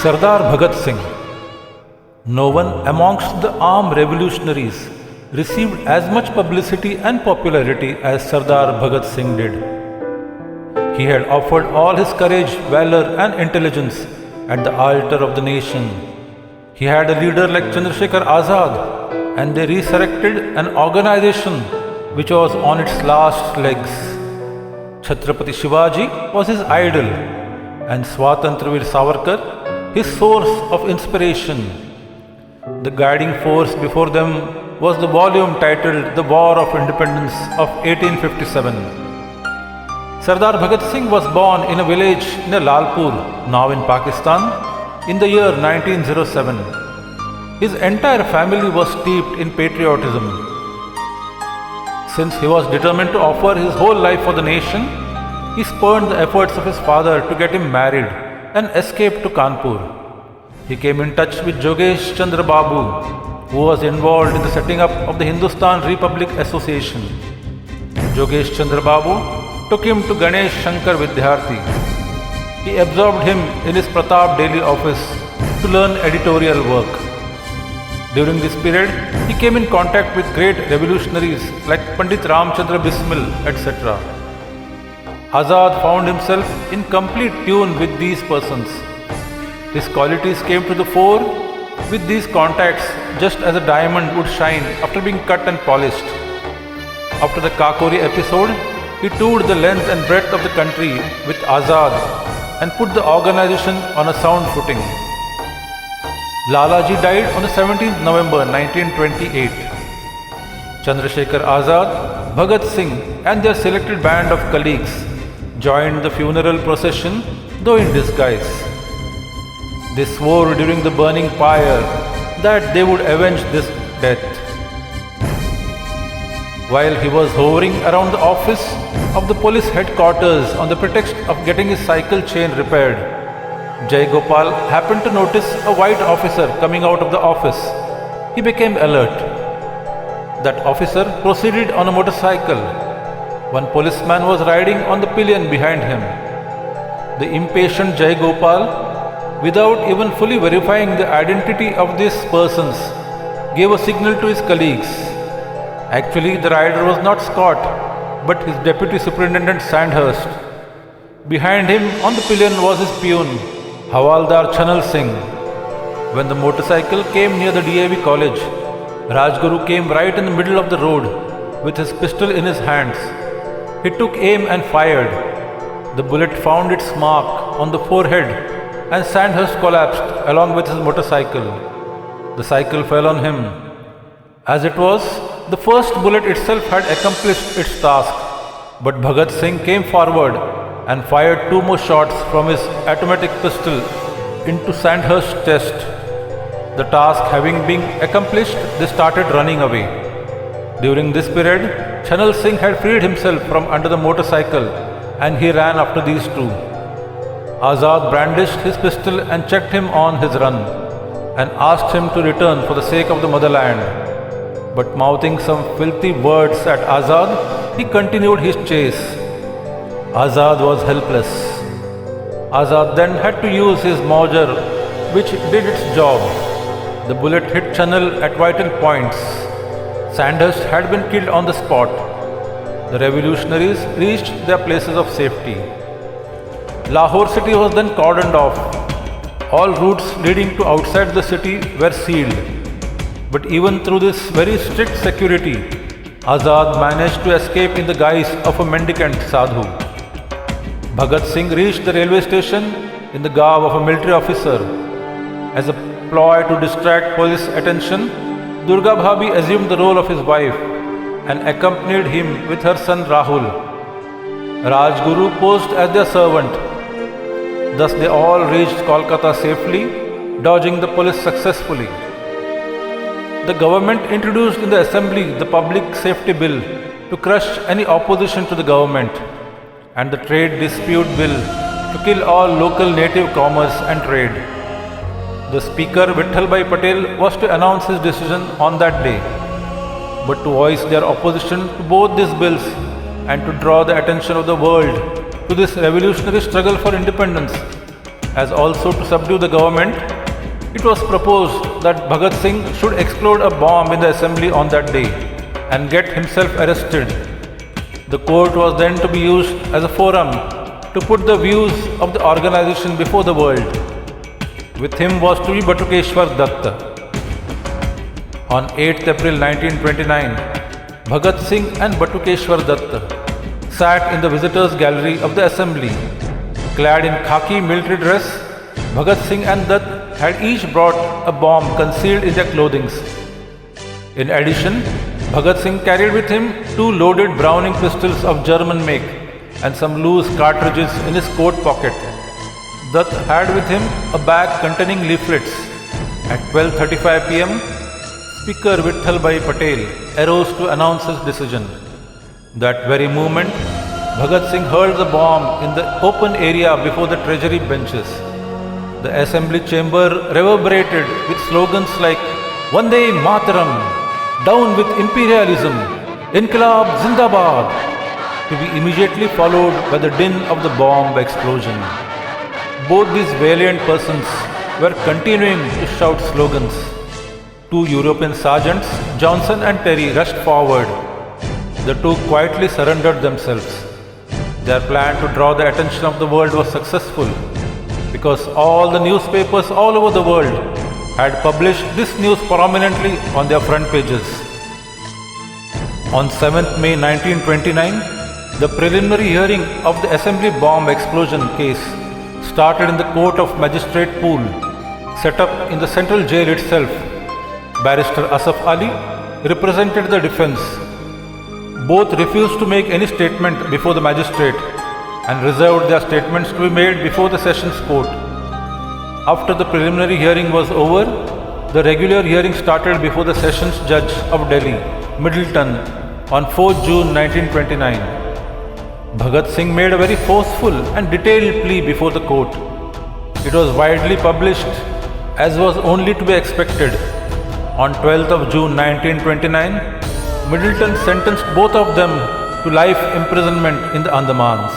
Sardar Bhagat Singh. No one amongst the armed revolutionaries received as much publicity and popularity as Sardar Bhagat Singh did. He had offered all his courage, valor, and intelligence at the altar of the nation. He had a leader like Chandrasekhar Azad, and they resurrected an organization which was on its last legs. Chhatrapati Shivaji was his idol, and Swatantravir Savarkar his source of inspiration. The guiding force before them was the volume titled The War of Independence of 1857. Sardar Bhagat Singh was born in a village near Lalpur, now in Pakistan, in the year 1907. His entire family was steeped in patriotism. Since he was determined to offer his whole life for the nation, he spurned the efforts of his father to get him married and escaped to Kanpur. He came in touch with Jogesh Chandra Babu, who was involved in the setting up of the Hindustan Republic Association. Jogesh Chandra Babu took him to Ganesh Shankar Vidyarthi. He absorbed him in his Pratap daily office to learn editorial work. During this period, he came in contact with great revolutionaries like Pandit Ramchandra Bismil, etc. Azad found himself in complete tune with these persons. His qualities came to the fore with these contacts just as a diamond would shine after being cut and polished. After the Kakori episode, he toured the length and breadth of the country with Azad and put the organization on a sound footing. Lalaji died on the 17th November 1928. Chandrasekhar Azad, Bhagat Singh and their selected band of colleagues joined the funeral procession, though in disguise. They swore during the burning pyre that they would avenge this death. While he was hovering around the office of the police headquarters on the pretext of getting his cycle chain repaired, Jai Gopal happened to notice a white officer coming out of the office. He became alert. That officer proceeded on a motorcycle. One policeman was riding on the pillion behind him. The impatient Jai Gopal, without even fully verifying the identity of these persons, gave a signal to his colleagues. Actually, the rider was not Scott, but his deputy superintendent Sandhurst. Behind him on the pillion was his peon, Havaldar Chanal Singh. When the motorcycle came near the DAV college, Rajguru came right in the middle of the road with his pistol in his hands. He took aim and fired. The bullet found its mark on the forehead and Sandhurst collapsed along with his motorcycle. The cycle fell on him. As it was, the first bullet itself had accomplished its task, but Bhagat Singh came forward and fired 2 more shots from his automatic pistol into Sandhurst's chest. The task having been accomplished, they started running away. During this period, Chanal Singh had freed himself from under the motorcycle and he ran after these two. Azad brandished his pistol and checked him on his run and asked him to return for the sake of the motherland. But mouthing some filthy words at Azad, he continued his chase. Azad was helpless. Azad then had to use his Mauser, which did its job. The bullet hit Chanal at vital points. Sandhurst had been killed on the spot. The revolutionaries reached their places of safety. Lahore city was then cordoned off. All routes leading to outside the city were sealed. But even through this very strict security, Azad managed to escape in the guise of a mendicant sadhu. Bhagat Singh reached the railway station in the garb of a military officer. As a ploy to distract police attention, Durga Bhabhi assumed the role of his wife and accompanied him with her son Rahul. Rajguru posed as their servant. Thus they all reached Kolkata safely, dodging the police successfully. The government introduced in the assembly the Public Safety Bill to crush any opposition to the government, and the Trade Dispute Bill to kill all local native commerce and trade. The Speaker Vithalbhai Patel was to announce his decision on that day, but to voice their opposition to both these bills and to draw the attention of the world to this revolutionary struggle for independence, as also to subdue the government, it was proposed that Bhagat Singh should explode a bomb in the assembly on that day and get himself arrested. The court was then to be used as a forum to put the views of the organization before the world. With him was to be Batukeshwar Datta. On 8th April 1929, Bhagat Singh and Batukeshwar Datta sat in the visitors' gallery of the assembly. Clad in khaki military dress, Bhagat Singh and Dutt had each brought a bomb concealed in their clothing. In addition, Bhagat Singh carried with him 2 loaded Browning pistols of German make and some loose cartridges in his coat pocket. Dutt had with him a bag containing leaflets. At 12:35 p.m., Speaker Vithalbhai Patel arose to announce his decision. That very moment, Bhagat Singh hurled the bomb in the open area before the treasury benches. The assembly chamber reverberated with slogans like Vande Mataram, Down with Imperialism, Inqilab Zindabad, to be immediately followed by the din of the bomb explosion. Both these valiant persons were continuing to shout slogans. 2 European sergeants, Johnson and Terry, rushed forward. The 2 quietly surrendered themselves. Their plan to draw the attention of the world was successful because all the newspapers all over the world had published this news prominently on their front pages. On 7th May 1929, the preliminary hearing of the assembly bomb explosion case started in the court of Magistrate Pool, set up in the central jail itself. Barrister Asaf Ali represented the defense. Both refused to make any statement before the magistrate and reserved their statements to be made before the sessions court. After the preliminary hearing was over, the regular hearing started before the sessions judge of Delhi, Middleton, on 4th June 1929. Bhagat Singh made a very forceful and detailed plea before the court. It was widely published, as was only to be expected. On 12th of June 1929, Middleton sentenced both of them to life imprisonment in the Andamans.